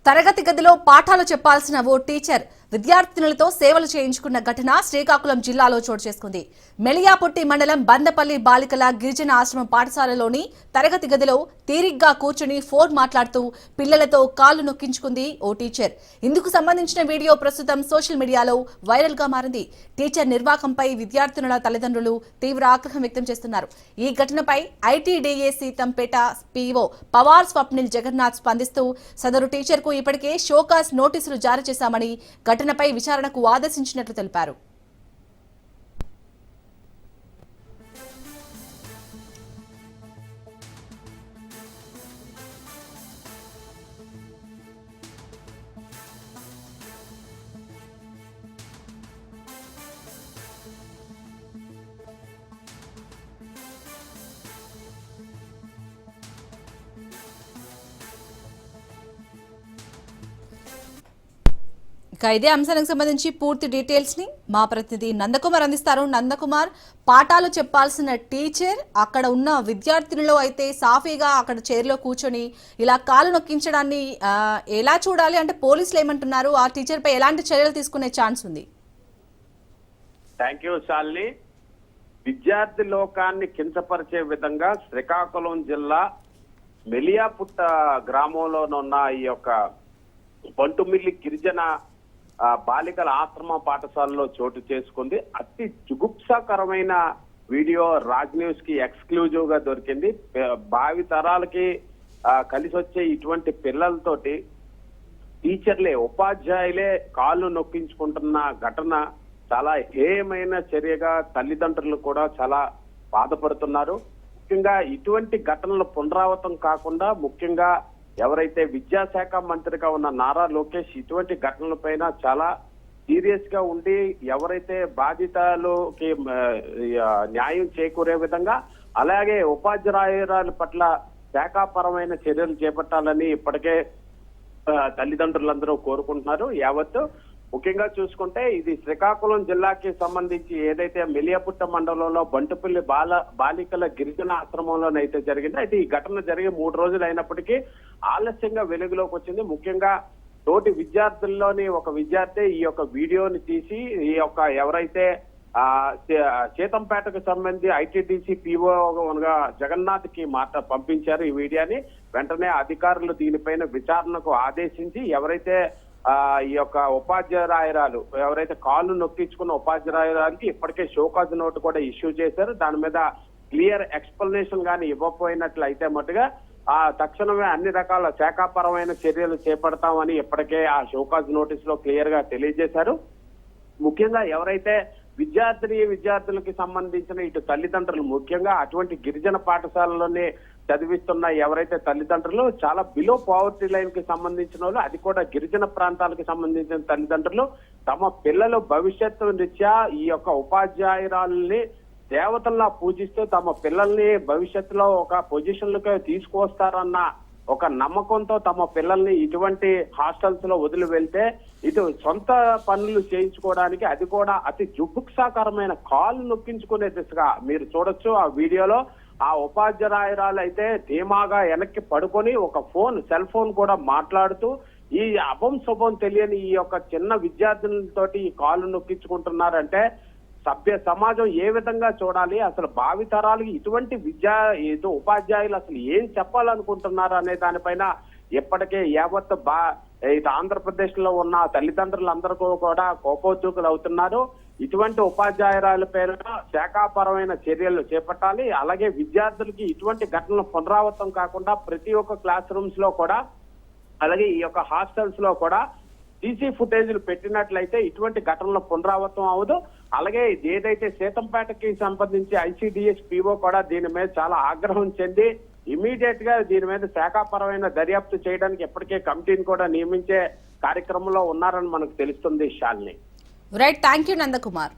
తరగతి గదిలో పాఠాలు చెప్పాల్సిన ఓ టీచర్ విద్యార్థినులతో సేవలు చేయించుకున్న ఘటన శ్రీకాకుళం జిల్లాలో చోటు చేసుకుంది. మెలియాపుట్టి మండలం బందపల్లి బాలికల గిరిజన ఆశ్రమం పాఠశాలలోని తరగతి గదిలో తీరిగ్గా కూర్చుని ఫోన్ మాట్లాడుతూ పిల్లలతో కాళ్లు నొక్కించుకుంది ఓ టీచర్. ఇందుకు సంబంధించిన వీడియో ప్రస్తుతం సోషల్ మీడియాలో వైరల్ గా మారింది. టీచర్ నిర్వాకంపై విద్యార్థినుల తల్లిదండ్రులు తీవ్ర ఆగ్రహం వ్యక్తం చేస్తున్నారు. ఈ ఘటనపై ఐటీడీఏ సీతంపేట పీఓ పవార్ స్వప్నిల్ జగన్నాథ్ స్పందిస్తూ సదరు టీచర్ కు ఇప్పటికే షోకాస్ నోటీసులు జారీ చేశామని ఘటనపై విచారణకు ఆదేశించినట్లు తెలిపారు. ఇదే అంశానికి సంబంధించి పూర్తి డీటెయిల్స్ ని మా ప్రతినిధి నందకుమార్ అందిస్తారు. నందకుమార్, పాఠాలు చెప్పాల్సిన టీచర్ అక్కడ ఉన్న విద్యార్థినులు అయితే సాఫీగా అక్కడ చైర్లో కూర్చొని ఇలా కాలు నొక్కించడాన్ని ఎలా చూడాలి? అంటే పోలీసులు ఏమంటున్నారు? ఆ టీచర్ పై ఎలాంటి చర్యలు తీసుకునే ఛాన్స్ ఉంది? Thank you Shalini. విద్యార్థి లోకాన్ని కించపరిచే విధంగా శ్రీకాకుళం జిల్లా మెలియాపుట్ట గ్రామంలోనున్న ఈ యొక్క బంటుమిల్లి గిరిజన బాలికల ఆశ్రమ పాఠశాలలో చోటు చేసుకుంది. అతి జుగుప్సాకరమైన వీడియో రాజ్ న్యూస్ కి ఎక్స్క్లూజివ్ గా దొరికింది. భావి తరాలకి కలిసి వచ్చే ఇటువంటి పిల్లలతోటి టీచర్లే, ఉపాధ్యాయులే కాళ్ళు నొక్కించుకుంటున్న ఘటన చాలా హేయమైన చర్యగా తల్లిదండ్రులు కూడా చాలా బాధపడుతున్నారు. ముఖ్యంగా ఇటువంటి ఘటనలు పునరావృతం కాకుండా ముఖ్యంగా ఎవరైతే విద్యాశాఖ మంత్రిగా ఉన్న నారా లోకేష్ ఇటువంటి ఘటనలపైన చాలా సీరియస్ గా ఉండి ఎవరైతే బాధితులకి న్యాయం చేకూరే విధంగా అలాగే ఉపాధ్యాయురాల పట్ల శాఖాపరమైన చర్యలు చేపట్టాలని ఇప్పటికే తల్లిదండ్రులందరూ కోరుకుంటున్నారు. యావత్తు ముఖ్యంగా చూసుకుంటే ఇది శ్రీకాకుళం జిల్లాకి సంబంధించి ఏదైతే మెలియాపుట్ట మండలంలో బంటుపల్లి బాలికల గిరిజన ఆశ్రమంలోనైతే జరిగిందో అయితే ఈ ఘటన జరిగి 3 రోజులు అయినప్పటికీ ఆలస్యంగా వెలుగులోకి వచ్చింది. ముఖ్యంగా తోటి విద్యార్థుల్లోని ఒక విద్యార్థి ఈ యొక్క వీడియోని తీసి ఈ యొక్క ఎవరైతే సీతంపేటకు సంబంధించి ఐటీడీసీ పీఓగా జగన్నాథ్ కి పంపించారు ఈ వీడియోని. వెంటనే అధికారులు దీనిపైన విచారణకు ఆదేశించి ఎవరైతే ఈ యొక్క ఉపాధ్యాయురాలు ఎవరైతే కాళ్ళు నొక్కించుకున్న ఉపాధ్యాయురాలకి ఇప్పటికే షోకాజ్ నోట్ కూడా ఇష్యూ చేశారు. దాని మీద క్లియర్ ఎక్స్ప్లెనేషన్ గానీ ఇవ్వకపోయినట్లయితే మటుగా తక్షణమే అన్ని రకాల శాఖాపరమైన చర్యలు చేపడతామని ఇప్పటికే ఆ షోకాజ్ నోటీస్ లో క్లియర్ గా తెలియజేశారు. ముఖ్యంగా ఎవరైతే విద్యార్థులకి సంబంధించిన ఇటు తల్లిదండ్రులు ముఖ్యంగా అటువంటి గిరిజన పాఠశాలలోనే చదివిస్తున్న ఎవరైతే తల్లిదండ్రులు చాలా బిలో పావర్టీ లైన్ కి సంబంధించిన వాళ్ళు, అది కూడా గిరిజన ప్రాంతాలకు సంబంధించిన తల్లిదండ్రులు తమ పిల్లలు భవిష్యత్తు రీత్యా ఈ యొక్క ఉపాధ్యాయురాలని దేవతల్లా పూజిస్తూ తమ పిల్లల్ని భవిష్యత్తులో ఒక పొజిషన్లకు తీసుకువస్తారన్న ఒక నమ్మకంతో తమ పిల్లల్ని ఇటువంటి హాస్టల్స్ లో వదిలి వెళ్తే ఇటు సొంత పనులు చేయించుకోవడానికి అది కూడా అతి జుగుప్సాకరమైన కాళ్ళు నొక్కించుకునే దిశగా మీరు చూడొచ్చు ఆ వీడియోలో. ఆ ఉపాధ్యాయురాలు అయితే ధీమాగా వెనక్కి పడుకొని ఒక సెల్ ఫోన్ కూడా మాట్లాడుతూ ఈ అభం శుభం తెలియని ఈ యొక్క చిన్న విద్యార్థులతోటి ఈ కాళ్ళు నొక్కించుకుంటున్నారంటే సభ్య సమాజం ఏ విధంగా చూడాలి? అసలు భావితరాలకి ఇటువంటి ఉపాధ్యాయులు అసలు ఏం చెప్పాలనుకుంటున్నారు అనే దానిపైన ఇప్పటికే యావత్ ఇటు ఆంధ్రప్రదేశ్ లో ఉన్న తల్లిదండ్రులందరూ కూడా కోపోద్యూకులు అవుతున్నారు. ఇటువంటి ఉపాధ్యాయురాల పేరున శాఖాపరమైన చర్యలు చేపట్టాలి. అలాగే విద్యార్థులకి ఇటువంటి ఘటనలు పునరావృతం కాకుండా ప్రతి ఒక్క క్లాస్ రూమ్స్ లో కూడా అలాగే ఈ యొక్క హాస్టల్స్ లో కూడా సీసీ ఫుటేజీలు పెట్టినట్లయితే ఇటువంటి ఘటనలు పునరావృతం అవ్వదు. అలాగే ఏదైతే సీతంపేటకి సంబంధించి ఐసీడీఎస్ పీఓ కూడా దీని మీద చాలా ఆగ్రహం చెంది ఇమీడియట్ గా దీని మీద శాఖాపరమైన దర్యాప్తు చేయడానికి ఇప్పటికే కమిటీని కూడా నియమించే కార్యక్రమంలో ఉన్నారని మనకు తెలుస్తుంది. Shalini. Right, thank you Nandakumar.